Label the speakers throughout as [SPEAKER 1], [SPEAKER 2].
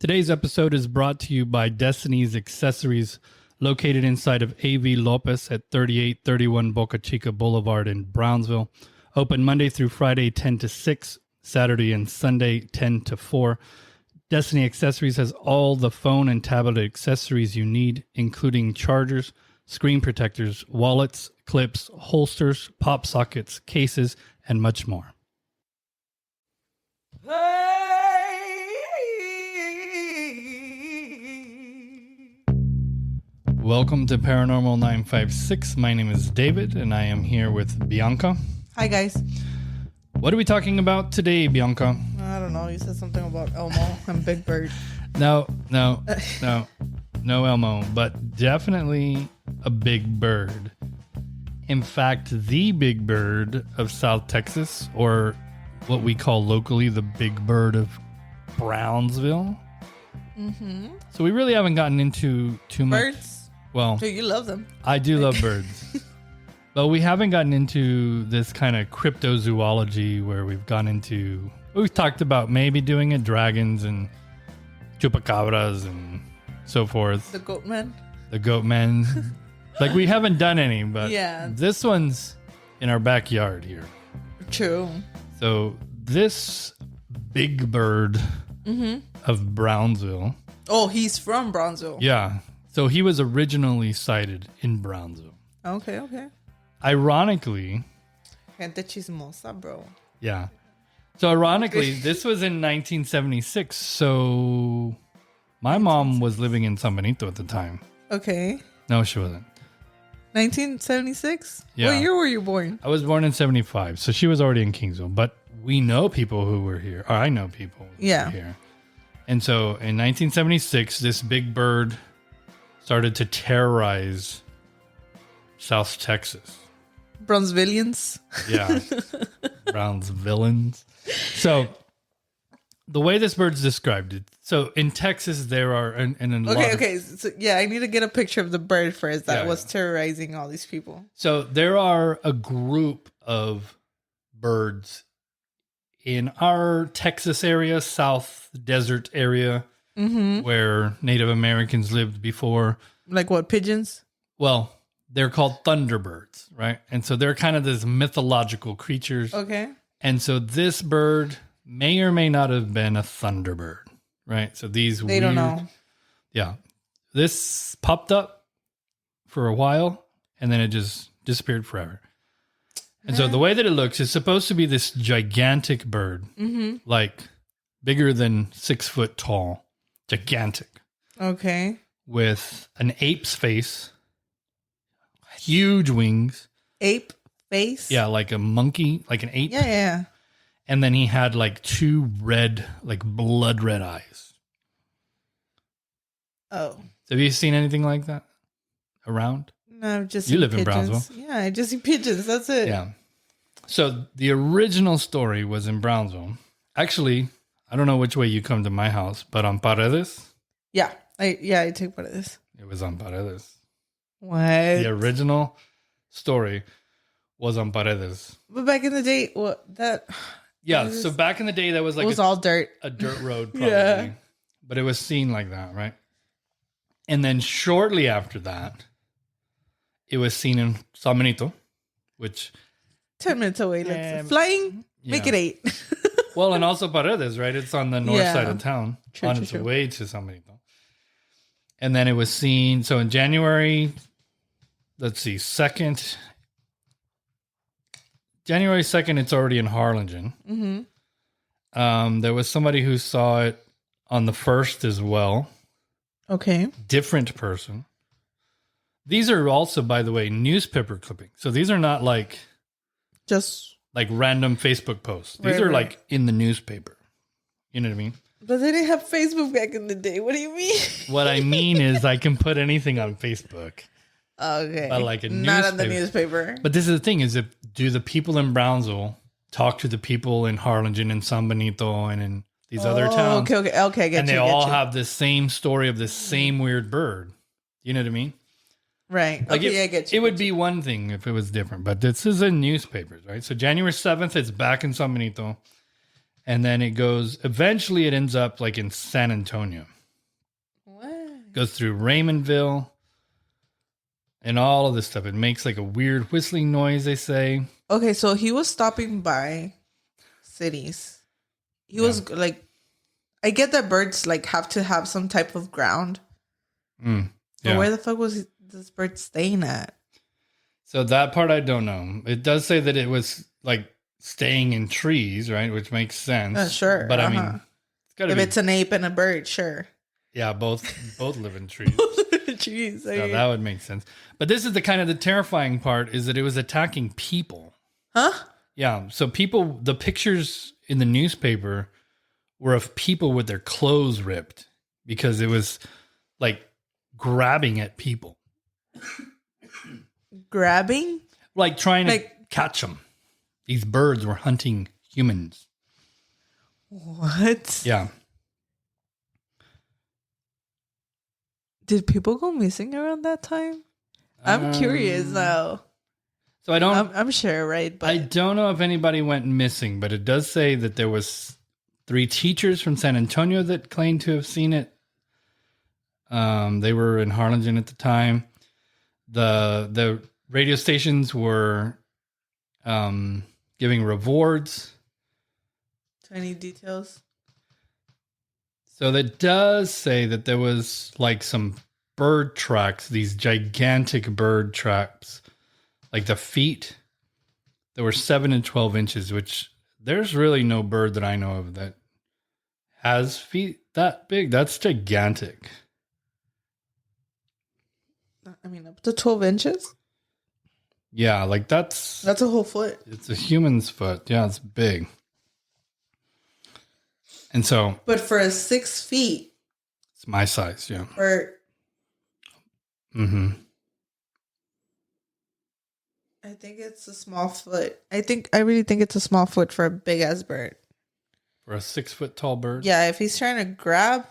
[SPEAKER 1] Today's episode is brought to you by Destiny's Accessories, located inside of A.V. Lopez at 3831 Boca Chica Boulevard in Brownsville. Open Monday through Friday, 10 to 6, Saturday and Sunday, 10 to 4. Destiny Accessories has all the phone and tablet accessories you need, including chargers, screen protectors, wallets, clips, holsters, pop sockets, cases, and much more. Welcome to Paranormal 956. My name is David, and I am here with Bianca.
[SPEAKER 2] Hi, guys.
[SPEAKER 1] What are we talking about today, Bianca?
[SPEAKER 2] I don't know. You said something about Elmo and Big Bird.
[SPEAKER 1] No Elmo, but definitely a big bird. In fact, the Big Bird of South Texas, or what we call locally the Big Bird of Brownsville. Mm-hmm. So we really haven't gotten into too much.
[SPEAKER 2] Birds?
[SPEAKER 1] Well,
[SPEAKER 2] Dude, you love them.
[SPEAKER 1] I do love birds. But we haven't gotten into this kind of cryptozoology where we've talked about maybe doing it, dragons and chupacabras and so forth.
[SPEAKER 2] The goat man?
[SPEAKER 1] The goat men. Like, we haven't done any, but
[SPEAKER 2] yeah,
[SPEAKER 1] this one's in our backyard here.
[SPEAKER 2] True.
[SPEAKER 1] So this Big Bird of Brownsville.
[SPEAKER 2] Oh, he's from Brownsville.
[SPEAKER 1] Yeah. So he was originally sighted in Brownsville.
[SPEAKER 2] Okay.
[SPEAKER 1] Ironically.
[SPEAKER 2] Gente chismosa, bro.
[SPEAKER 1] Yeah. So ironically, this was in 1976. So my mom was living in San Benito at the time.
[SPEAKER 2] Okay.
[SPEAKER 1] No, she wasn't.
[SPEAKER 2] 1976?
[SPEAKER 1] Yeah.
[SPEAKER 2] What year were you born?
[SPEAKER 1] I was born in 75. So she was already in Kingsville. But we know people who were here. Or I know people who were here. And so in 1976, this big bird started to terrorize South Texas.
[SPEAKER 2] Brownsvillians?
[SPEAKER 1] Yeah. Brownsvillans. So the way this bird's described it. So in Texas, there are
[SPEAKER 2] Okay. So, yeah, I need to get a picture of the bird first that was terrorizing all these people.
[SPEAKER 1] So there are a group of birds in our Texas area, South Desert area, where Native Americans lived before.
[SPEAKER 2] Like what, pigeons?
[SPEAKER 1] Well, they're called thunderbirds, right? And so they're kind of these mythological creatures.
[SPEAKER 2] Okay.
[SPEAKER 1] And so this bird may or may not have been a thunderbird, right? So they don't know. Yeah. This popped up for a while, and then it just disappeared forever. And so the way that it looks is supposed to be this gigantic bird, like bigger than 6 foot tall, gigantic.
[SPEAKER 2] Okay.
[SPEAKER 1] With an ape's face, huge wings.
[SPEAKER 2] Ape face?
[SPEAKER 1] Yeah, like a monkey, like an ape.
[SPEAKER 2] Yeah.
[SPEAKER 1] And then he had like two red, like blood red eyes.
[SPEAKER 2] Oh.
[SPEAKER 1] Have you seen anything like that around?
[SPEAKER 2] No, just
[SPEAKER 1] you live
[SPEAKER 2] pigeons.
[SPEAKER 1] In Brownsville.
[SPEAKER 2] Yeah, I just see pigeons. That's it.
[SPEAKER 1] Yeah. So the original story was in Brownsville. Actually, I don't know which way you come to my house, but on Paredes.
[SPEAKER 2] Yeah. I take part of this.
[SPEAKER 1] It was on Paredes.
[SPEAKER 2] What?
[SPEAKER 1] The original story was on Paredes.
[SPEAKER 2] But back in the day,
[SPEAKER 1] Yeah, so back in the day, that was like
[SPEAKER 2] it was all dirt.
[SPEAKER 1] A dirt road, probably. Yeah. But it was seen like that, right? And then shortly after that, it was seen in San Benito, which
[SPEAKER 2] 10 minutes away. Let's flying. Make it 8.
[SPEAKER 1] Well, and also Paredes, right? It's on the north side of town, on its way to San Benito. And then it was seen. So in January, January 2nd, it's already in Harlingen. Mm-hmm. There was somebody who saw it on the 1st as well.
[SPEAKER 2] Okay.
[SPEAKER 1] Different person. These are also, by the way, newspaper clippings. So these are not like
[SPEAKER 2] just
[SPEAKER 1] like random Facebook posts. These are like in the newspaper. You know what I mean?
[SPEAKER 2] But they didn't have Facebook back in the day. What do you mean?
[SPEAKER 1] What I mean is I can put anything on Facebook.
[SPEAKER 2] Okay.
[SPEAKER 1] But like
[SPEAKER 2] not on the newspaper.
[SPEAKER 1] But this is the thing, is do the people in Brownsville talk to the people in Harlingen and San Benito and in these other towns?
[SPEAKER 2] Okay.
[SPEAKER 1] And they all have the same story of this same weird bird. You know what I mean?
[SPEAKER 2] Right.
[SPEAKER 1] Like
[SPEAKER 2] I get you.
[SPEAKER 1] It would be one thing if it was different, but this is in newspapers, right? So January 7th, it's back in San Benito. And then it goes, eventually it ends up like in San Antonio. goes through Raymondville, and all of this stuff. It makes like a weird whistling noise, they say.
[SPEAKER 2] Okay, so he was stopping by cities. He was like, I get that birds like have to have some type of ground. But where the fuck was this bird staying at?
[SPEAKER 1] So that part I don't know. It does say that it was like staying in trees, right? Which makes sense.
[SPEAKER 2] Sure.
[SPEAKER 1] But I mean, it's gotta
[SPEAKER 2] if it's an ape and a bird, sure.
[SPEAKER 1] Yeah, both live in trees.
[SPEAKER 2] Jeez,
[SPEAKER 1] So that would make sense. But this is the kind of the terrifying part is that it was attacking people.
[SPEAKER 2] Huh?
[SPEAKER 1] Yeah. So people, the pictures in the newspaper were of people with their clothes ripped because it was like grabbing at people.
[SPEAKER 2] Grabbing?
[SPEAKER 1] Like trying to catch them. These birds were hunting humans.
[SPEAKER 2] What?
[SPEAKER 1] Yeah.
[SPEAKER 2] Did people go missing around that time? I'm curious now.
[SPEAKER 1] So
[SPEAKER 2] I'm sure, right? But
[SPEAKER 1] I don't know if anybody went missing, but it does say that there was 3 teachers from San Antonio that claimed to have seen it. They were in Harlingen at the time. The radio stations were giving rewards.
[SPEAKER 2] Any details?
[SPEAKER 1] So that does say that there was like some bird tracks, these gigantic bird tracks, like the feet. There were 7 and 12 inches, which there's really no bird that I know of that has feet that big. That's gigantic.
[SPEAKER 2] I mean, up to 12 inches?
[SPEAKER 1] Yeah, like that's
[SPEAKER 2] a whole foot.
[SPEAKER 1] It's a human's foot. Yeah, it's big. And so,
[SPEAKER 2] but for a 6 feet,
[SPEAKER 1] it's my size. Yeah.
[SPEAKER 2] Or, I think it's a small foot. I really think it's a small foot for a big ass bird.
[SPEAKER 1] For a 6 foot tall bird.
[SPEAKER 2] Yeah, if he's trying to grab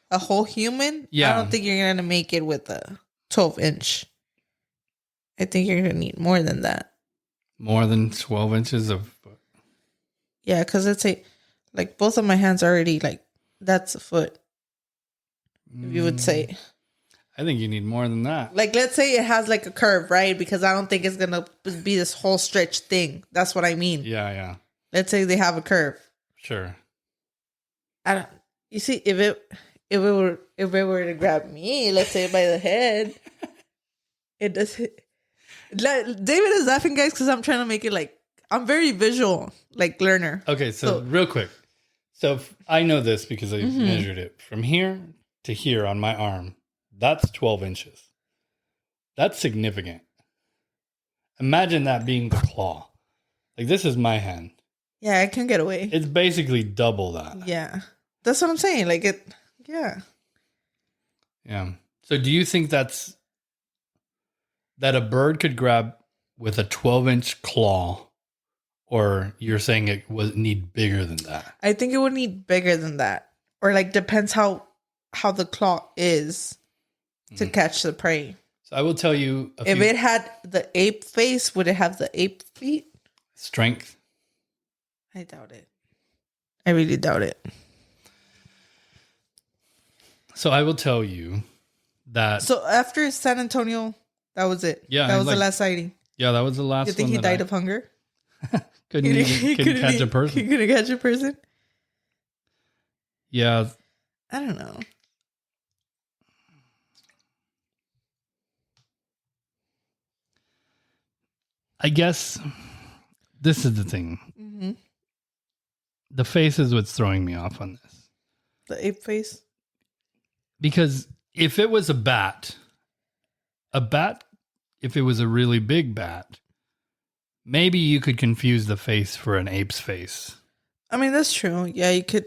[SPEAKER 2] a whole human, I don't think you're gonna make it with a 12-inch. I think you're gonna need more than that.
[SPEAKER 1] More than 12 inches of.
[SPEAKER 2] Yeah, because it's like both of my hands are already like that's a foot. If you would say.
[SPEAKER 1] I think you need more than that.
[SPEAKER 2] Like, let's say it has like a curve, right? Because I don't think it's gonna be this whole stretch thing. That's what I mean.
[SPEAKER 1] Yeah.
[SPEAKER 2] Let's say they have a curve.
[SPEAKER 1] Sure.
[SPEAKER 2] You see, if it were to grab me, let's say by the head, it does. David is laughing, guys, because I'm trying to make it like I'm very visual, like learner.
[SPEAKER 1] Okay, so real quick. So I know this because I measured it from here to here on my arm. That's 12 inches. That's significant. Imagine that being the claw. Like, this is my hand.
[SPEAKER 2] Yeah, I can get away.
[SPEAKER 1] It's basically double that.
[SPEAKER 2] Yeah. That's what I'm saying. Like, yeah.
[SPEAKER 1] Yeah. So do you think that a bird could grab with a 12-inch claw, or you're saying it would need bigger than that?
[SPEAKER 2] I think it would need bigger than that. Or, like, depends how the claw is to catch the prey.
[SPEAKER 1] So I will tell you,
[SPEAKER 2] if it had the ape face, would it have the ape feet?
[SPEAKER 1] Strength.
[SPEAKER 2] I doubt it. I really doubt it.
[SPEAKER 1] So I will tell you that.
[SPEAKER 2] So after San Antonio, that was it.
[SPEAKER 1] Yeah,
[SPEAKER 2] that was the last sighting.
[SPEAKER 1] Yeah, that was the last.
[SPEAKER 2] You think he died of hunger?
[SPEAKER 1] couldn't catch a person.
[SPEAKER 2] He couldn't catch a person.
[SPEAKER 1] Yeah,
[SPEAKER 2] I don't know.
[SPEAKER 1] I guess this is the thing. Mm-hmm. The face is what's throwing me off on this.
[SPEAKER 2] The ape face?
[SPEAKER 1] Because if it was a bat, if it was a really big bat, maybe you could confuse the face for an ape's face.
[SPEAKER 2] I mean, that's true. Yeah, you could.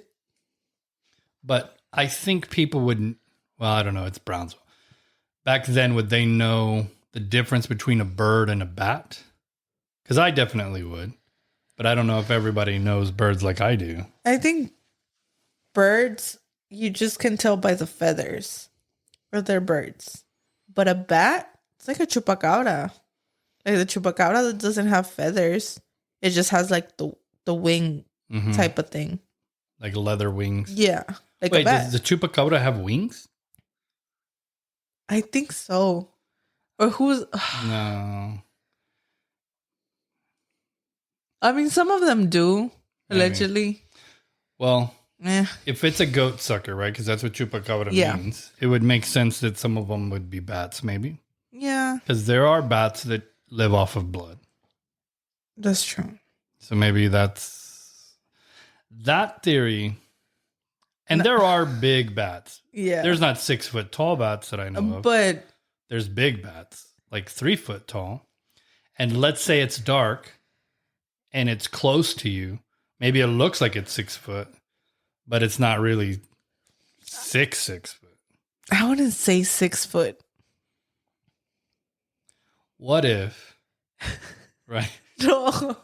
[SPEAKER 1] But I think people wouldn't. Well, I don't know. It's Brownsville. Back then, would they know the difference between a bird and a bat? Because I definitely would. But I don't know if everybody knows birds like I do.
[SPEAKER 2] I think birds, you just can tell by the feathers. Or they're birds. But a bat, it's like a chupacabra. Like the chupacabra that doesn't have feathers. It just has like the wing type of thing.
[SPEAKER 1] Like leather wings.
[SPEAKER 2] Yeah. Like
[SPEAKER 1] Wait,
[SPEAKER 2] a bat.
[SPEAKER 1] does the chupacabra have wings?
[SPEAKER 2] I think so. Or who's...
[SPEAKER 1] No.
[SPEAKER 2] I mean, some of them do,
[SPEAKER 1] Maybe.
[SPEAKER 2] allegedly.
[SPEAKER 1] Well,
[SPEAKER 2] Eh.
[SPEAKER 1] if it's a goat sucker, right? Because that's what chupacabra means. It would make sense that some of them would be bats, maybe.
[SPEAKER 2] Yeah.
[SPEAKER 1] Because there are bats that live off of blood.
[SPEAKER 2] That's true.
[SPEAKER 1] So maybe that's that theory. And there are big bats.
[SPEAKER 2] Yeah.
[SPEAKER 1] There's not 6 foot tall bats that I know of.
[SPEAKER 2] But
[SPEAKER 1] There's big bats, like 3 foot tall. And let's say it's dark and it's close to you. Maybe it looks like it's 6 foot, but it's not really 6 foot.
[SPEAKER 2] I wouldn't say 6 foot.
[SPEAKER 1] What if, right?
[SPEAKER 2] No.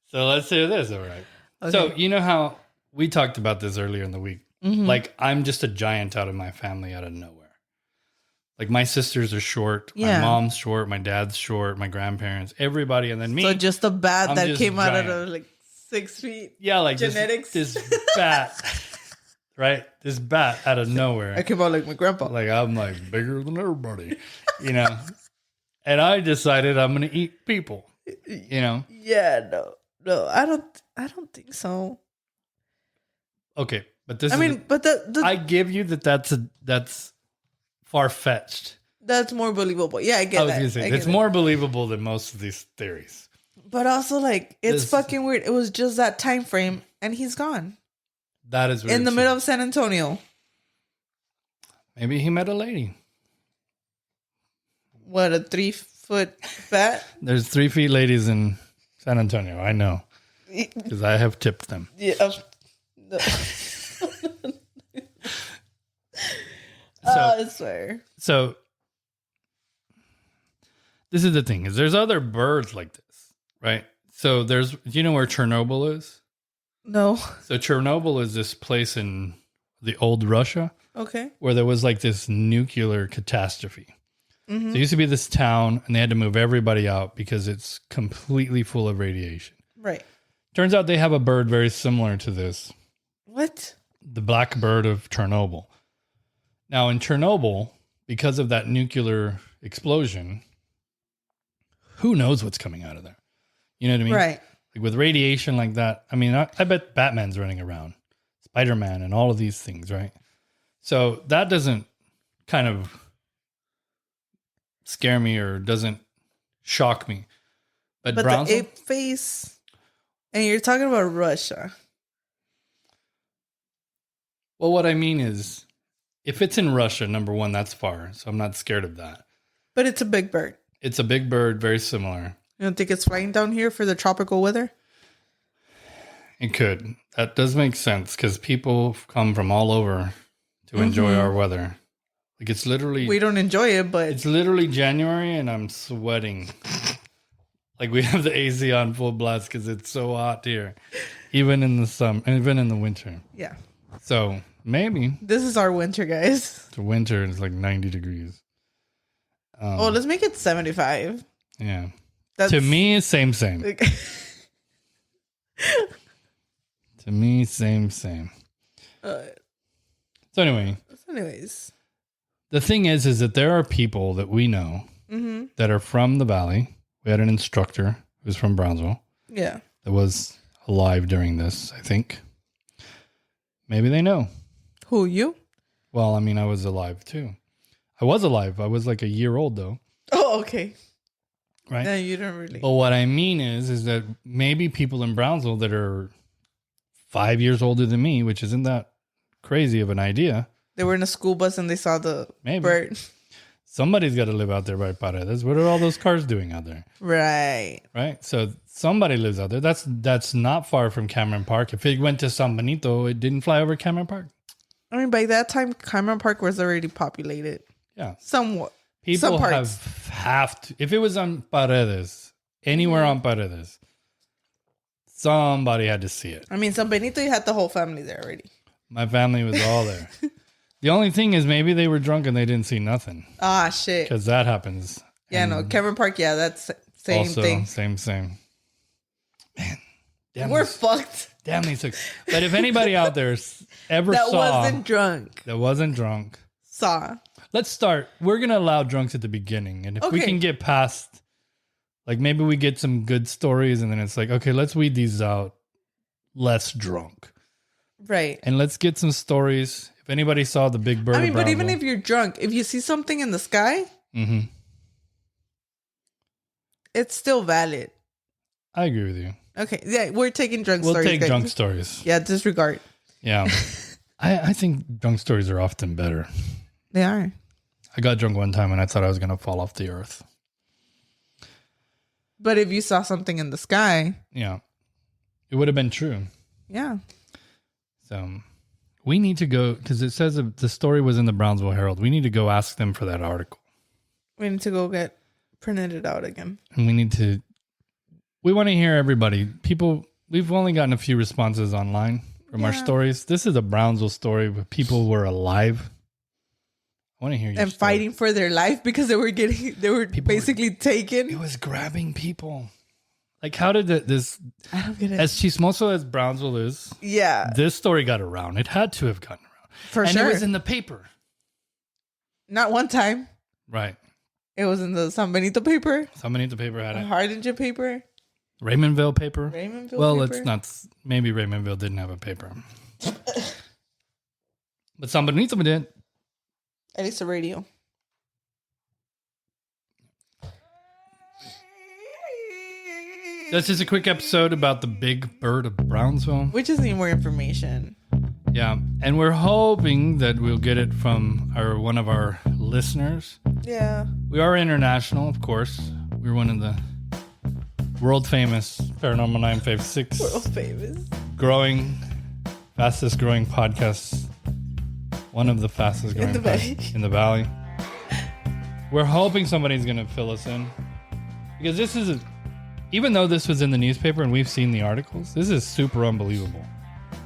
[SPEAKER 1] So let's say this, all right.
[SPEAKER 2] Okay.
[SPEAKER 1] So you know how we talked about this earlier in the week?
[SPEAKER 2] Mhm.
[SPEAKER 1] Like I'm just a giant out of my family out of nowhere. Like my sisters are short,
[SPEAKER 2] Yeah.
[SPEAKER 1] my mom's short, my dad's short, my grandparents, everybody, and then me.
[SPEAKER 2] So just a bat
[SPEAKER 1] I'm
[SPEAKER 2] that
[SPEAKER 1] just
[SPEAKER 2] came out
[SPEAKER 1] giant.
[SPEAKER 2] of like 6 feet.
[SPEAKER 1] Yeah, like
[SPEAKER 2] Genetics.
[SPEAKER 1] This bat, right? This bat out of nowhere.
[SPEAKER 2] I came out like my grandpa.
[SPEAKER 1] Like I'm like bigger than everybody, you know. And I decided I'm gonna eat people, you know.
[SPEAKER 2] Yeah, no, I don't think so.
[SPEAKER 1] Okay, but this.
[SPEAKER 2] I mean, but
[SPEAKER 1] I give you that's far fetched.
[SPEAKER 2] that's more believable. Yeah, I get
[SPEAKER 1] I was
[SPEAKER 2] that.
[SPEAKER 1] gonna say
[SPEAKER 2] I get
[SPEAKER 1] it's
[SPEAKER 2] that.
[SPEAKER 1] more believable than most of these theories.
[SPEAKER 2] But also, like, it's
[SPEAKER 1] This-
[SPEAKER 2] fucking weird. It was just that time frame, and he's gone
[SPEAKER 1] That is
[SPEAKER 2] in the
[SPEAKER 1] too.
[SPEAKER 2] middle of San Antonio.
[SPEAKER 1] Maybe he met a lady.
[SPEAKER 2] What, a 3 foot bat?
[SPEAKER 1] There's 3 feet ladies in San Antonio. I know because I have tipped them.
[SPEAKER 2] Yeah. No.
[SPEAKER 1] So,
[SPEAKER 2] I swear.
[SPEAKER 1] so this is the thing: is there's other birds like this, right? So do you know where Chernobyl is?
[SPEAKER 2] No.
[SPEAKER 1] So Chernobyl is this place in the old Russia
[SPEAKER 2] Okay.
[SPEAKER 1] where there was like this nuclear catastrophe.
[SPEAKER 2] Mm-hmm.
[SPEAKER 1] So it used to be this town, and they had to move everybody out because it's completely full of radiation.
[SPEAKER 2] Right.
[SPEAKER 1] Turns out they have a bird very similar to this,
[SPEAKER 2] What?
[SPEAKER 1] the black bird of Chernobyl. Now, in Chernobyl, because of that nuclear explosion, who knows what's coming out of there? You know what I mean?
[SPEAKER 2] Right.
[SPEAKER 1] Like with radiation like that, I mean, I bet Batman's running around, Spider-Man, and all of these things, right? So that doesn't kind of scare me or doesn't shock me. But
[SPEAKER 2] the
[SPEAKER 1] Brownsville,
[SPEAKER 2] ape face, and you're talking about Russia.
[SPEAKER 1] well, what I mean is, if it's in Russia, number one, that's far, so I'm not scared of that.
[SPEAKER 2] But it's a big bird.
[SPEAKER 1] It's a big bird, very similar.
[SPEAKER 2] You don't think it's flying down here for the tropical weather?
[SPEAKER 1] It could. That does make sense because people come from all over to enjoy our weather. Like it's literally,
[SPEAKER 2] We don't enjoy it, but
[SPEAKER 1] it's literally January and I'm sweating. Like we have the AC on full blast because it's so hot here, even in the summer, even in the winter.
[SPEAKER 2] yeah.
[SPEAKER 1] So maybe
[SPEAKER 2] This is our winter, guys.
[SPEAKER 1] the winter is like 90 degrees.
[SPEAKER 2] Oh, let's make it 75.
[SPEAKER 1] Yeah.
[SPEAKER 2] That's
[SPEAKER 1] To me, same.
[SPEAKER 2] like,
[SPEAKER 1] To me, same. So anyway,
[SPEAKER 2] anyways.
[SPEAKER 1] the thing is that there are people that we know
[SPEAKER 2] Mm-hmm.
[SPEAKER 1] that are from the valley. We had an instructor who's from Brownsville
[SPEAKER 2] Yeah.
[SPEAKER 1] that was alive during this, I think. Maybe they know.
[SPEAKER 2] Who, you?
[SPEAKER 1] Well, I mean, I was alive too. I was alive. I was like a year old though,
[SPEAKER 2] Oh, okay.
[SPEAKER 1] right?
[SPEAKER 2] No, you don't really.
[SPEAKER 1] But what I mean is that maybe people in Brownsville that are 5 years older than me, which isn't that crazy of an idea.
[SPEAKER 2] They were in a school bus and they saw the
[SPEAKER 1] Maybe.
[SPEAKER 2] bird.
[SPEAKER 1] Somebody's got to live out there by Paredes. What are all those cars doing out there?
[SPEAKER 2] Right.
[SPEAKER 1] Right? So somebody lives out there. That's not far from Cameron Park. If it went to San Benito, it didn't fly over Cameron Park.
[SPEAKER 2] I mean, by that time, Cameron Park was already populated.
[SPEAKER 1] Yeah.
[SPEAKER 2] Somewhat.
[SPEAKER 1] People
[SPEAKER 2] Some parts.
[SPEAKER 1] have to. If it was on Paredes, anywhere on Paredes, somebody had to see it.
[SPEAKER 2] I mean, San Benito, you had the whole family there already.
[SPEAKER 1] My family was all there. The only thing is maybe they were drunk and they didn't see nothing
[SPEAKER 2] Ah, shit.
[SPEAKER 1] because that happens.
[SPEAKER 2] Yeah, no. Cameron Park, yeah, that's same
[SPEAKER 1] Also,
[SPEAKER 2] thing.
[SPEAKER 1] Same. Man, damn
[SPEAKER 2] We're
[SPEAKER 1] these,
[SPEAKER 2] fucked.
[SPEAKER 1] damn these. But if anybody out there ever
[SPEAKER 2] That
[SPEAKER 1] saw
[SPEAKER 2] wasn't drunk.
[SPEAKER 1] that wasn't drunk,
[SPEAKER 2] saw.
[SPEAKER 1] Let's start. We're going to allow drunks at the beginning. And if we
[SPEAKER 2] Okay.
[SPEAKER 1] can get past, like maybe we get some good stories and then it's like, okay, let's weed these out less drunk.
[SPEAKER 2] Right.
[SPEAKER 1] And let's get some stories. If anybody saw the Big Bird
[SPEAKER 2] I mean,
[SPEAKER 1] of
[SPEAKER 2] but even
[SPEAKER 1] Brownsville,
[SPEAKER 2] if you're drunk, if you see something in the sky, it's still valid.
[SPEAKER 1] I agree with you.
[SPEAKER 2] Okay. Yeah, we're taking drunk
[SPEAKER 1] We'll
[SPEAKER 2] stories.
[SPEAKER 1] take
[SPEAKER 2] guys.
[SPEAKER 1] drunk stories.
[SPEAKER 2] Yeah, disregard.
[SPEAKER 1] Yeah. I think drunk stories are often better.
[SPEAKER 2] They are.
[SPEAKER 1] I got drunk one time and I thought I was going to fall off the earth.
[SPEAKER 2] But if you saw something in the sky,
[SPEAKER 1] Yeah. It would have been true.
[SPEAKER 2] yeah.
[SPEAKER 1] So we need to go, because it says the story was in the Brownsville Herald. We need to go ask them for that article.
[SPEAKER 2] We need to go get printed it out again.
[SPEAKER 1] And we want to hear everybody. People, we've only gotten a few responses online from our stories. This is a Brownsville story where people were alive. I want to hear you.
[SPEAKER 2] And fighting for their life because they were basically taken.
[SPEAKER 1] It was grabbing people. Like, how did this,
[SPEAKER 2] I don't get it.
[SPEAKER 1] as chismoso as Brownsville is,
[SPEAKER 2] Yeah.
[SPEAKER 1] this story got around. It had to have gotten around.
[SPEAKER 2] For sure.
[SPEAKER 1] And it was in the paper.
[SPEAKER 2] Not one time.
[SPEAKER 1] Right.
[SPEAKER 2] It was in the San Benito paper.
[SPEAKER 1] Somebody in the paper had it.
[SPEAKER 2] Hardinger paper.
[SPEAKER 1] Raymondville paper.
[SPEAKER 2] Raymondville paper.
[SPEAKER 1] Let's not. Maybe Raymondville didn't have a paper. But San Benito did.
[SPEAKER 2] At least a radio.
[SPEAKER 1] That's just a quick episode about the Big Bird of Brownsville.
[SPEAKER 2] We just need more information.
[SPEAKER 1] Yeah. And we're hoping that we'll get it from one of our listeners.
[SPEAKER 2] Yeah.
[SPEAKER 1] We are international, of course. We're one of the world famous Paranormal 956
[SPEAKER 2] World famous.
[SPEAKER 1] fastest growing podcasts. One of the fastest growing
[SPEAKER 2] In the valley.
[SPEAKER 1] in the valley. We're hoping somebody's going to fill us in. Because this is, even though this was in the newspaper and we've seen the articles, this is super unbelievable.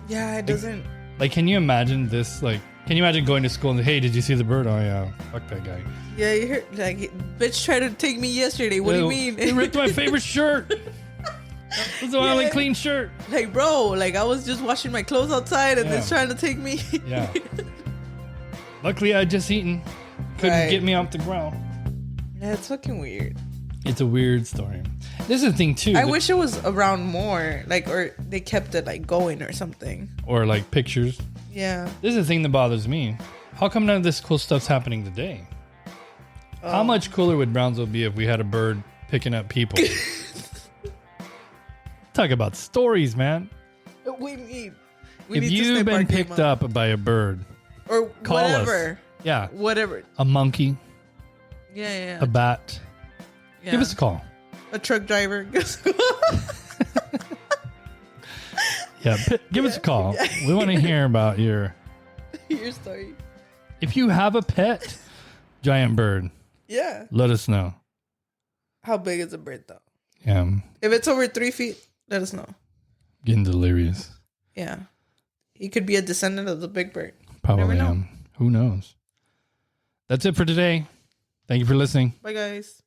[SPEAKER 2] Yeah, it doesn't.
[SPEAKER 1] Like, can you imagine this? Like, can you imagine going to school and, hey, did you see the bird? Oh, yeah. Fuck that guy.
[SPEAKER 2] Yeah, you heard, like, bitch tried to take me yesterday. What do you mean?
[SPEAKER 1] He ripped my favorite shirt. It's the only clean shirt.
[SPEAKER 2] Like, bro, like, I was just washing my clothes outside and it's trying to take me.
[SPEAKER 1] Yeah. Luckily, I had just eaten. Couldn't get me off the ground.
[SPEAKER 2] Yeah, it's fucking weird.
[SPEAKER 1] It's a weird story. This is the thing, too.
[SPEAKER 2] I wish it was around more, like, or they kept it, like, going or something.
[SPEAKER 1] Or, like, pictures.
[SPEAKER 2] Yeah.
[SPEAKER 1] This is the thing that bothers me. How come none of this cool stuff's happening today? How much cooler would Brownsville be if we had a bird picking up people? Talk about stories, man.
[SPEAKER 2] We need
[SPEAKER 1] If
[SPEAKER 2] to
[SPEAKER 1] you've
[SPEAKER 2] step our
[SPEAKER 1] been
[SPEAKER 2] game
[SPEAKER 1] picked
[SPEAKER 2] up.
[SPEAKER 1] by a bird,
[SPEAKER 2] Or
[SPEAKER 1] call
[SPEAKER 2] whatever.
[SPEAKER 1] us. Yeah.
[SPEAKER 2] Whatever.
[SPEAKER 1] A monkey,
[SPEAKER 2] Yeah.
[SPEAKER 1] a bat.
[SPEAKER 2] Yeah.
[SPEAKER 1] Give us a call.
[SPEAKER 2] A truck driver.
[SPEAKER 1] Yeah, give us a call. We want to hear about
[SPEAKER 2] Your story.
[SPEAKER 1] if you have a pet giant bird,
[SPEAKER 2] Yeah.
[SPEAKER 1] let us know.
[SPEAKER 2] How big is a bird, though?
[SPEAKER 1] Yeah,
[SPEAKER 2] If it's over 3 feet, let us know.
[SPEAKER 1] getting delirious.
[SPEAKER 2] Yeah. He could be a descendant of the Big Bird.
[SPEAKER 1] Probably
[SPEAKER 2] know.
[SPEAKER 1] am. Who knows? That's it for today. Thank you for listening.
[SPEAKER 2] Bye, guys.